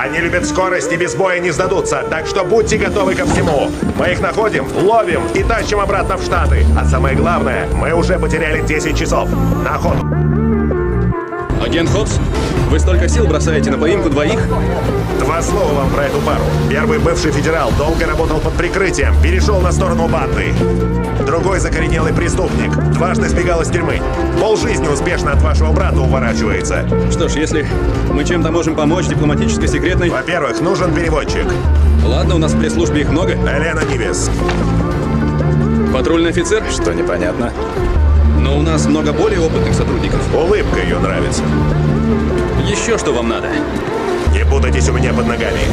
Они любят скорость и без боя не сдадутся, так что будьте готовы ко всему. Мы их находим, ловим и тащим обратно в Штаты. А самое главное, мы уже потеряли 10 часов. На охоту. Агент Хопс, вы столько сил бросаете на поимку двоих? Два слова вам про эту пару. Первый бывший федерал долго работал под прикрытием, перешел на сторону банды. Другой закоренелый преступник, дважды сбегал из тюрьмы. Полжизни успешно от вашего брата уворачивается. Что ж, если мы чем-то можем помочь дипломатической секретной... Во-первых, нужен переводчик. Ладно, у нас в пресс-службе их много. Елена Нивес. Патрульный офицер? Что непонятно? Но у нас много более опытных сотрудников. Улыбка ее нравится. Еще что вам надо? Не путайтесь у меня под ногами.